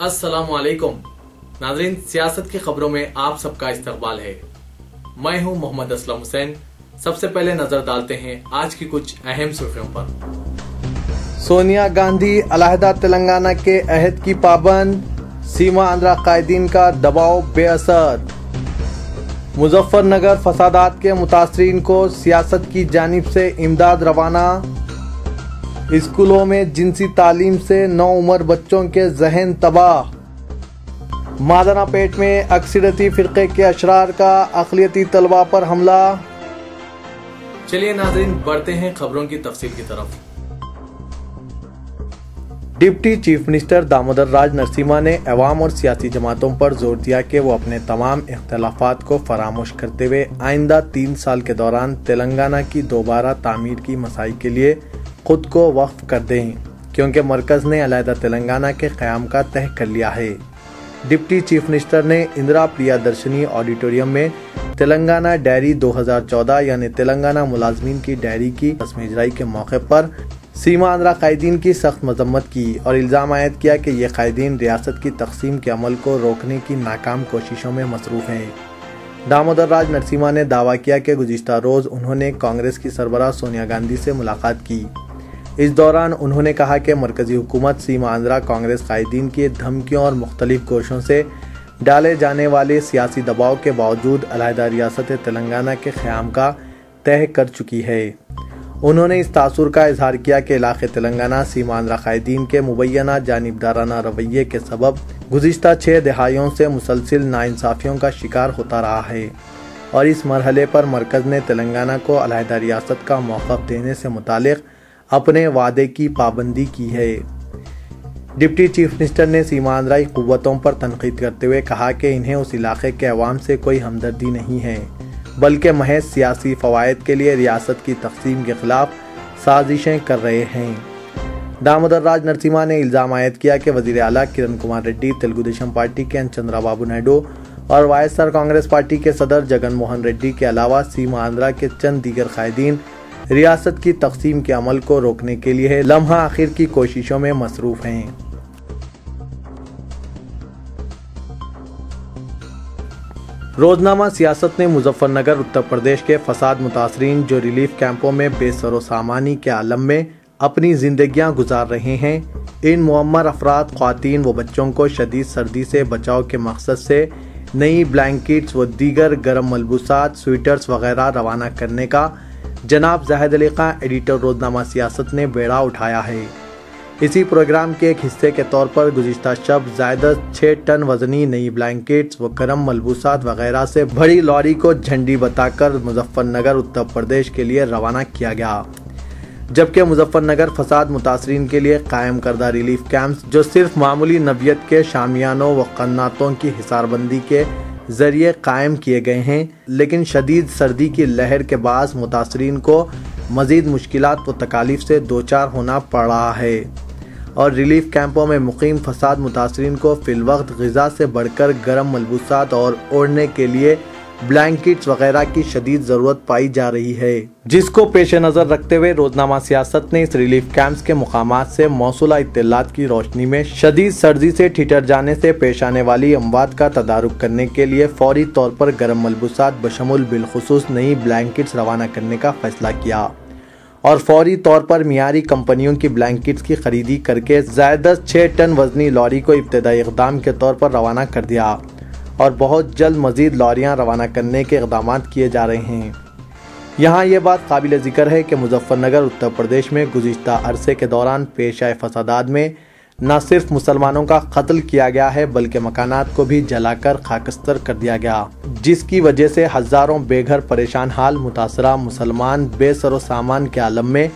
अस्सलामुअलैकुम नाज़रीन, सियासत की खबरों में आप सबका इस्तकबाल है। मैं हूं मोहम्मद असलम हुसैन। सबसे पहले नजर डालते हैं आज की कुछ अहम सुर्खियों पर। सोनिया गांधी अलहदा तेलंगाना के अहद की पाबंद, सीमा आंध्रा कायदीन का दबाव बेअसर। मुजफ्फरनगर फसादात के मुतासरीन को सियासत की जानिब से इमदाद रवाना। स्कूलों में जिनसी तालीम से नौउम्र बच्चों के जहन तबाह। मादनापेट में अक्सरियती फिरके के अशरार का अक़लियती तलबा पर हमला। चलिए नाज़रीन, बढ़ते हैं खबरों की तफसील की तरफ। डिप्टी चीफ मिनिस्टर दामोदर राज नरसिम्हा ने अवाम और सियासी जमातों पर जोर दिया कि वो अपने तमाम इख्तलाफात को फरामोश करते हुए आइंदा 3 साल के दौरान तेलंगाना की दोबारा तामीर की मसाई के लिए खुद को वक्फ कर दें, क्योंकि मरकज़ ने अलहदा तेलंगाना के क़याम का तय कर लिया है। डिप्टी चीफ मिनिस्टर ने इंदिरा प्रियदर्शनी ऑडिटोरियम में तेलंगाना डायरी 2014 यानी तेलंगाना मुलाजमीन की डायरी की रस्म इजराई के मौके पर सीमा आंध्रा कायदीन की सख्त मजम्मत की और इल्ज़ाम आयद किया कि ये कायदीन रियासत की तकसीम के अमल को रोकने की नाकाम कोशिशों में मसरूफ़ हैं। दामोदर राज नरसिम्हा ने दावा किया कि गुज़िश्ता रोज़ उन्होंने कांग्रेस की सरबराह सोनिया गांधी से मुलाकात की। इस दौरान उन्होंने कहा कि मरकजी हुकूमत सीमा आंध्रा कांग्रेस कायदीन की धमकियों और मुख्तलिफ कोशों से डाले जाने वाले सियासी दबाव के बावजूद अलहदा रियासत तेलंगाना के क़याम का तय कर चुकी है। उन्होंने इस तासुर का इजहार किया कि इलाक़े तेलंगाना सीमा आंध्रा कायदीन के मुबैना जानिबदाराना रवैये के सबब गुज़िश्ता 6 दहाइयों से मुसलसिल नाइंसाफ़ियों का शिकार होता रहा है और इस मरहले पर मरकज़ ने तेलंगाना को अलहदा रियासत का मौक़िफ़ देने से मुतालिक अपने वादे की पाबंदी की है। डिप्टी चीफ मिनिस्टर ने सीमा आंध्राई क़ुव्वतों पर तनक़ीद करते हुए कहा कि इन्हें उस इलाक़े के अवाम से कोई हमदर्दी नहीं है, बल्कि महज सियासी फ़वायद के लिए रियासत की तक़सीम के ख़िलाफ़ साजिशें कर रहे हैं। दामोदर राज नरसिम्हा ने इल्ज़ाम आयद किया कि वज़ीर आला किरण कुमार रेड्डी, तेलुगु देशम पार्टी के एन चंद्राबाबू नायडू और वाईएसआर कांग्रेस पार्टी के सदर जगन मोहन रेड्डी के अलावा सीमा आंध्रा के चंद दीगर कायदीन रियासत की तक़सीम के अमल को रोकने के लिए लम्हा आखिर की कोशिशों में मसरूफ़ हैं। रोजनामा सियासत ने मुजफ्फरनगर उत्तर प्रदेश के फसाद मुतासरीन जो रिलीफ कैंपों में बेसरो सामानी के आलम में अपनी जिंदगियां गुजार रहे हैं, इन मुअम्मर अफराद, ख्वातीन व बच्चों को शदीद सर्दी से बचाव के मकसद से नई ब्लैंकेट्स व दीगर गर्म मलबूसात, स्वेटर्स वगैरह रवाना करने का जनाब जाहिद अली खां, एडिटर रोजनामा सियासत ने बेड़ा उठाया है। इसी प्रोग्राम के एक हिस्से के तौर पर गुज़िश्ता शब ज़ायदा 6 टन वजनी नई ब्लैंकेट्स व गर्म मलबूसात वगैरह से भरी लॉरी को झंडी बताकर मुजफ्फरनगर उत्तर प्रदेश के लिए रवाना किया गया, जबकि मुजफ्फरनगर फसाद मुतासरीन के लिए कायम करदा रिलीफ कैंप्स जो सिर्फ मामूली नबियत के शामियानों व कन्नातों की हिसारबंदी के जरिए कायम किए गए हैं, लेकिन शदीद सर्दी की लहर के बास मुतासरीन को मजीद मुश्किलात व तकालीफ से दोचार होना पड़ रहा है और रिलीफ कैंपों में मुकीम फसाद मुतासरीन को फिलवक्त ग़िज़ा से बढ़कर गर्म मलबूसात और ओढ़ने के लिए ब्लैंकेट्स वगैरह की शदीद ज़रूरत पाई जा रही है, जिसको पेश नज़र रखते हुए रोजनामा सियासत ने इस रिलीफ कैंप्स के मुकामात से मौसूला इत्तलात की रोशनी में शदीद सर्दी से ठिठर जाने से पेश आने वाली अमवात का तदारुक करने के लिए फौरी तौर पर गर्म मलबूसात बशमुल बिलखुसूस नई ब्लैंकेट्स रवाना करने का फैसला किया और फौरी तौर पर मियारी कंपनियों की ब्लैंकेट्स की खरीदी करके ज़ायदा 6 टन वजनी लॉरी को इब्तदाई इक़दाम के तौर पर रवाना कर दिया और बहुत जल्द मजीद लॉरियाँ रवाना करने के इक़दाम किए जा रहे हैं। यहाँ ये बात काबिल ज़िक्र है कि मुजफ्फरनगर उत्तर प्रदेश में गुज़िश्ता अरसे के दौरान पेश आए फसादात में न सिर्फ मुसलमानों का कत्ल किया गया है, बल्कि मकानात को भी जलाकर खाकस्तर कर दिया गया, जिसकी वजह से हज़ारों बेघर परेशान हाल मुतासरा मुसलमान बेसरो सामान के आलम में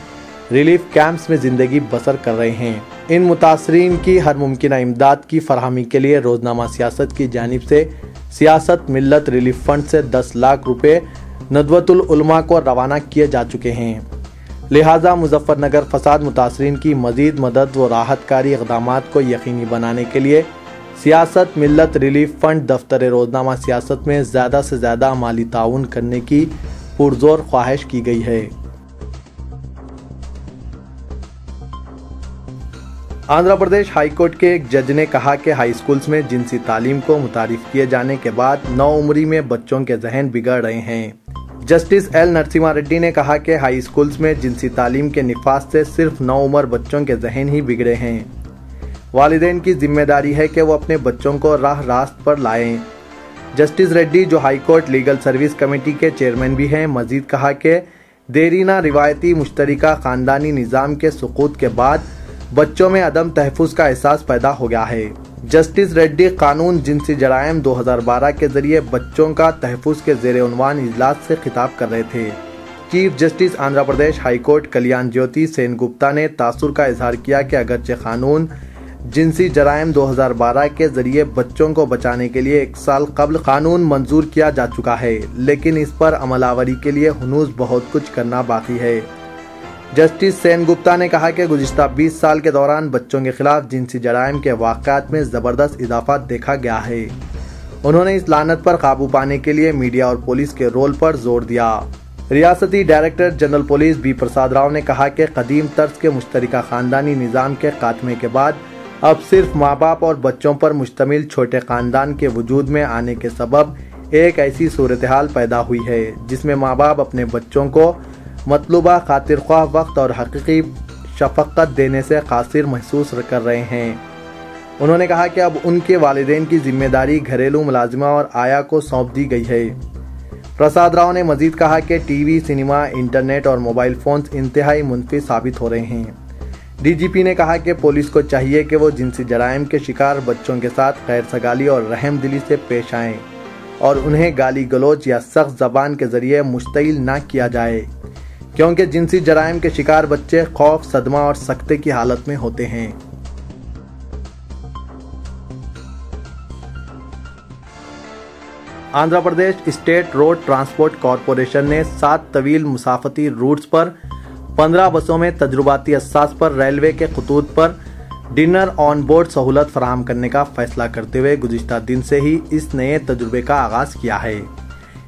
रिलीफ कैंप्स में ज़िंदगी बसर कर रहे हैं। इन मुतासरीन की हर मुमकिन इमदाद की फरहमी के लिए रोजनामा सियासत की जानिब से सियासत मिल्लत रिलीफ फंड से 10 लाख रुपए नदवतुल उलमा को रवाना किए जा चुके हैं। लिहाजा मुजफ्फरनगर फसाद मुतासरीन की मजीद मदद व राहतकारी इक़दामात को यकीनी बनाने के लिए सियासत मिल्लत रिलीफ फंड दफ्तर रोजनामा सियासत में ज़्यादा से ज़्यादा माली ताउन करने की पुरजोर ख्वाहिश की गई है। आंध्र प्रदेश हाईकोर्ट के एक जज ने कहा कि हाई स्कूल्स में जिनसी तालीम को मुतारिफ किए जाने के बाद नौउम्री में बच्चों के जहन बिगड़ रहे हैं। जस्टिस एल नरसिम्हा रेड्डी ने कहा कि हाई स्कूल्स में जिनसी तालीम के निफाज से सिर्फ नौउम्र बच्चों के जहन ही बिगड़े हैं। वालिदैन की जिम्मेदारी है कि वो अपने बच्चों को राह रास्त पर लाएं। जस्टिस रेड्डी, जो हाईकोर्ट लीगल सर्विस कमेटी के चेयरमैन भी हैं, मजीद कहा कि देरीना रिवायती मुश्तरका खानदानी निज़ाम के सुकूत के बाद बच्चों में अदम तहफ़्फ़ुज़ का एहसास पैदा हो गया है। जस्टिस रेड्डी कानून जिनसी जराइम 2012 के जरिए बच्चों का तहफ़्फ़ुज़ के ज़ेरे उन्वान इजलास से खिताब कर रहे थे। Chief justice Andhra Pradesh high court कल्याण ज्योति सेनगुप्ता ने तासुर का इजहार किया कि अगरचे कानून जिनसी जराइम 2012 के जरिए बच्चों को बचाने के लिए 1 साल कबल कानून मंजूर किया जा चुका है, लेकिन इस पर अमलावरी के लिए हुनूज बहुत कुछ करना बाकी है। जस्टिस सेनगुप्ता ने कहा कि गुज़िश्ता 20 साल के दौरान बच्चों के खिलाफ जिनसी जराइम के वाक़यात में ज़बरदस्त इजाफा देखा गया है। उन्होंने इस लानत पर काबू पाने के लिए मीडिया और पुलिस के रोल पर जोर दिया। रियासती director general police B Prasad Rao ने कहा कि कदीम तर्ज के मुश्तरका खानदानी निज़ाम के खात्मे के बाद अब सिर्फ माँ बाप और बच्चों पर मुश्तमिल छोटे खानदान के वजूद में आने के सबब एक ऐसी सूरत हाल पैदा हुई है जिसमें माँ बाप अपने बच्चों को मतलूबा खातिर ख्वाह वक्त और हकीकी शफक़त देने से कासिर महसूस कर रहे हैं। उन्होंने कहा कि अब उनके वालिदैन की जिम्मेदारी घरेलू मुलाजिमा और आया को सौंप दी गई है। प्रसाद राव ने मजीद कहा कि टीवी, सिनेमा, इंटरनेट और मोबाइल फ़ोन्स इंतहाई मुनफी साबित हो रहे हैं। डीजीपी ने कहा कि पुलिस को चाहिए कि वो जिनसी जराइम के शिकार बच्चों के साथ गैर सगाली और रहम दिली से पेश आएं और उन्हें गाली गलोच या सख्त ज़बान के जरिए मुश्तिल न किया जाए, क्योंकि जिनसी जराइम के शिकार बच्चे खौफ, सदमा और सख्ते की हालत में होते हैं। Andhra Pradesh state road transport corporation ने 7 तवील मुसाफती रूट्स पर 15 बसों में तजुर्बाती असास पर रेलवे के खतूत पर डिनर ऑन बोर्ड सहूलत फराहम करने का फैसला करते हुए गुज़िश्ता दिन से ही इस नए तजुर्बे का आगाज किया है।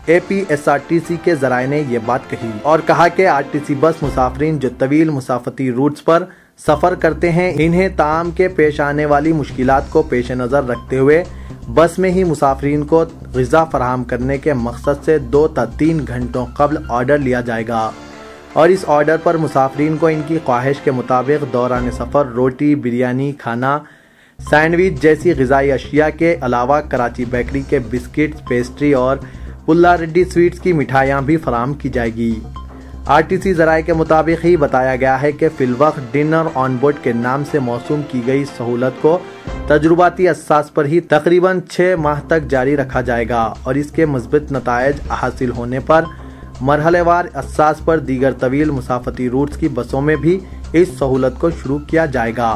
APSRTC के जराये ने ये बात कही और कहा कि RTC बस मुसाफरीन जो तवील मुसाफती रूट्स पर सफ़र करते हैं, इन्हें ताम के पेश आने वाली मुश्किलात को पेश नज़र रखते हुए बस में ही मुसाफरीन को ग़िज़ा फराहम करने के मकसद से 2 से 3 घंटों कबल ऑर्डर लिया जाएगा और इस ऑर्डर पर मुसाफरीन को इनकी ख्वाहिश के मुताबिक दौरान सफ़र रोटी, बिरयानी, खाना, सैंडविच जैसी ग़िज़ाई अशिया के अलावा कराची बेकरी के बिस्किट्स, पेस्ट्री और पुल्ला रेड्डी स्वीट्स की मिठाइयाँ भी फराहम की जाएगी। RTC ज़राए के मुताबिक ही बताया गया है कि फिलवक्त डिनर ऑन बोर्ड के नाम से मौसूम की गई सहूलत को तजुर्बाती असास पर ही तकरीबन 6 माह तक जारी रखा जाएगा और इसके मज़बूत नतायज हासिल होने पर मरहलेवार असास पर दीगर तवील मुसाफती रूट्स की बसों में भी इस सहूलत को शुरू किया जाएगा।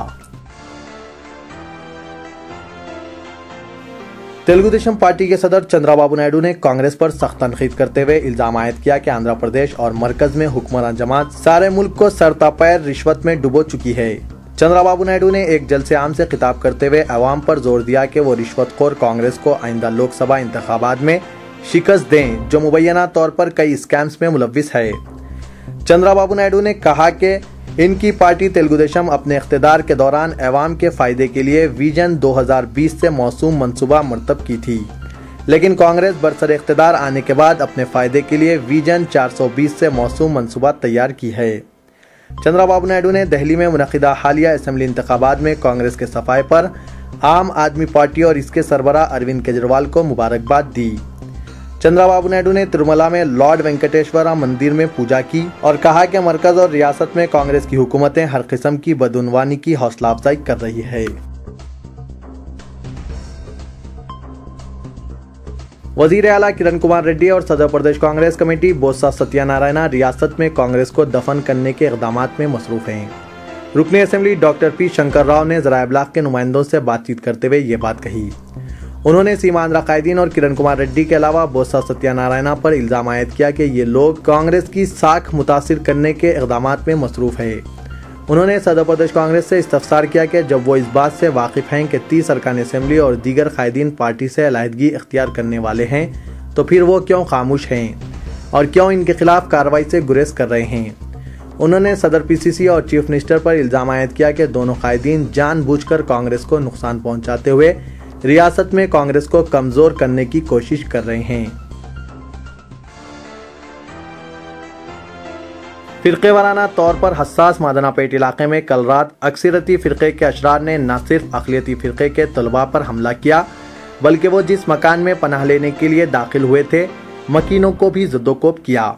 तेलुगुदेशम पार्टी के सदर चंद्राबाबू नायडू ने कांग्रेस पर सख्त तनकीद करते हुए इल्जाम आयद किया कि आंध्र प्रदेश और मरकज में हुक्मरान जमात सारे मुल्क को सरतापैर रिश्वत में डुबो चुकी है। चंद्राबाबू नायडू ने एक जलसे आम से खिताब करते हुए अवाम पर जोर दिया कि वो रिश्वतखोर कांग्रेस को आइंदा लोकसभा इंतखाबात में शिकस्त दें, जो मुबैना तौर पर कई स्कैम्स में मुलव्विस है। चंद्राबाबू नायडू ने कहा कि इनकी पार्टी तेलुगुदेशम अपने इख्तिदार के दौरान अवाम के फायदे के लिए विजन 2020 से मौसूम मंसूबा मरतब की थी, लेकिन कांग्रेस बरसर इख्तिदार आने के बाद अपने फायदे के लिए विजन 420 से मौसूम मंसूबा तैयार की है। चंद्राबाबू नायडू ने दिल्ली में मुनक़िदा हालिया असम्बली इंतखाबात में कांग्रेस के सफाए पर आम आदमी पार्टी और इसके सरबराह अरविंद केजरीवाल को मुबारकबाद दी। चंद्राबाबू नायडू ने तिरुमला में लॉर्ड वेंकटेश्वरा मंदिर में पूजा की और कहा कि मरकज और रियासत में कांग्रेस की हुकूमतें हर किस्म की बदउनवानी की हौसला अफजाई कर रही है। वजीर आला किरण कुमार रेड्डी और सदर प्रदेश कांग्रेस कमेटी बोस्सा सत्यानारायणा रियासत में कांग्रेस को दफन करने के इक़दामात में मसरूफ हैं। रुकने assembly doctor P Shankar Rao ने ज़राए इब्लाग के नुमाइंदों से बातचीत करते हुए ये बात कही। उन्होंने सीमांध्रा कायदीन और किरण कुमार रेड्डी के अलावा बोस्सा सत्यानारायणा पर इल्जाम आयद किया कि ये लोग कांग्रेस की साख मुतासिर करने के इक़दामात में मसरूफ है। उन्होंने सदर प्रदेश कांग्रेस से इस्तफसार किया कि जब वो इस बात से वाकिफ हैं कि 30 अरकान असेंबली और दीगर कायदीन पार्टी से अलहदगी इख्तियार करने वाले हैं, तो फिर वो क्यों खामोश हैं और क्यों इनके खिलाफ कार्रवाई से गुरेज कर रहे हैं। उन्होंने सदर पीसीसी और चीफ मिनिस्टर पर इल्जाम आयद किया कि दोनों कायदीन जानबूझकर कांग्रेस को नुकसान पहुंचाते हुए रियासत में कांग्रेस को कमजोर करने की कोशिश कर रहे हैं। फिरके वाराना तौर पर हसास मादनापेट इलाके में कल रात अक्सरियती फिरके के अशरार ने न सिर्फ अक़लियती फिरके के तलबा पर हमला किया, बल्कि वो जिस मकान में पनाह लेने के लिए दाखिल हुए थे, मकीनों को भी ज़द्दोकोब किया।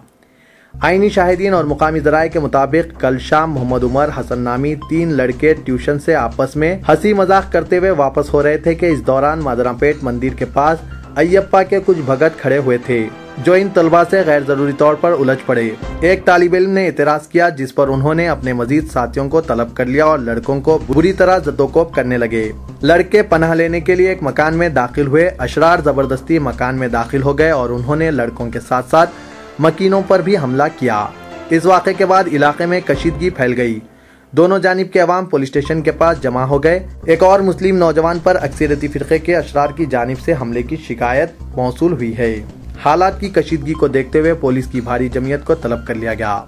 आईनी शाहिदीन और मुकामी ज़राए के मुताबिक कल शाम मोहम्मद उमर हसन नामी 3 लड़के ट्यूशन से आपस में हंसी मजाक करते हुए वापस हो रहे थे कि इस दौरान मादनापेट मंदिर के पास अय्यप्पा के कुछ भगत खड़े हुए थे, जो इन तलबा से गैर जरूरी तौर पर उलझ पड़े। एक तालिब इल्म ने एतराज किया, जिस पर उन्होंने अपने मजीद साथियों को तलब कर लिया और लड़कों को बुरी तरह ज़द्दोकोब करने लगे। लड़के पनाह लेने के लिए एक मकान में दाखिल हुए, अशरार जबरदस्ती मकान में दाखिल हो गए और उन्होंने लड़कों के साथ साथ मकीनों पर भी हमला किया। इस वाक़े के बाद इलाके में कशीदगी फैल गई। दोनों जानिब के अवाम पुलिस स्टेशन के पास जमा हो गए। एक और मुस्लिम नौजवान पर अक्सरियती फिरके के अशरार की जानिब से हमले की शिकायत मौसूल हुई है। हालात की कशीदगी को देखते हुए पुलिस की भारी जमीयत को तलब कर लिया गया।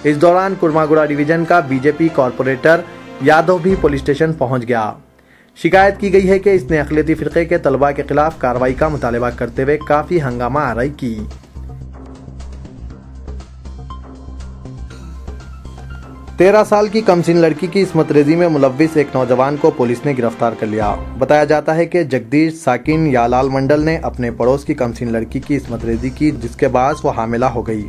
इस दौरान कुर्मागुड़ा डिवीजन का बीजेपी कॉरपोरेटर यादव भी पुलिस स्टेशन पहुंच गया। शिकायत की गई है कि इसने अक़लियती फिरके के तलबा के खिलाफ कार्रवाई का मुतालबा करते हुए काफी हंगामा आराई की। 13 साल की कमसिन लड़की की इस्मत रेजी में मुलव्विस एक नौजवान को पुलिस ने गिरफ्तार कर लिया। बताया जाता है कि जगदीश साकिन यालाल मंडल ने अपने पड़ोस की कमसिन लड़की की इस्मत रेजी की, जिसके बाद वो हामिला हो गई।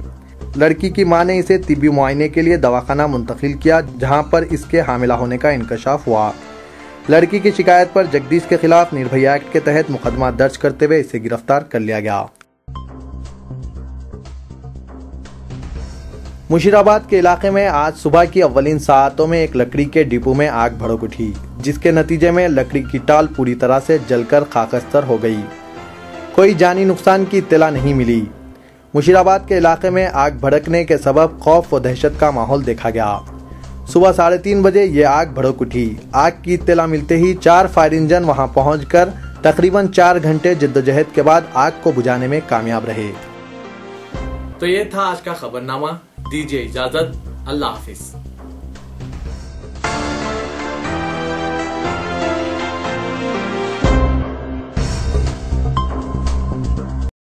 लड़की की मां ने इसे तिब्बी मुआयने के लिए दवाखाना मुंतकिल किया, जहां पर इसके हामिला होने का इंकशाफ हुआ। लड़की की शिकायत पर जगदीश के खिलाफ निर्भया एक्ट के तहत मुकदमा दर्ज करते हुए इसे गिरफ्तार कर लिया गया। मुशीराबाद के इलाके में आज सुबह की अव्वलीन सातों में एक लकड़ी के डिपो में आग भड़क उठी, जिसके नतीजे में लकड़ी की टाल पूरी तरह से जलकर खाकस्तर हो गई। कोई जानी नुकसान की इत्तला नहीं मिली। मुशीराबाद के इलाके में आग भड़कने के सबब खौफ व दहशत का माहौल देखा गया। सुबह 3:30 बजे ये आग भड़क उठी। आग की इत्तला मिलते ही 4 फायर इंजन वहां पहुंचकर तकरीबन 4 घंटे जिद्दोजहद के बाद आग को बुझाने में कामयाब रहे। तो ये था आज का खबरनामा। दीजिए इजाजत। अल्लाह हाफिज।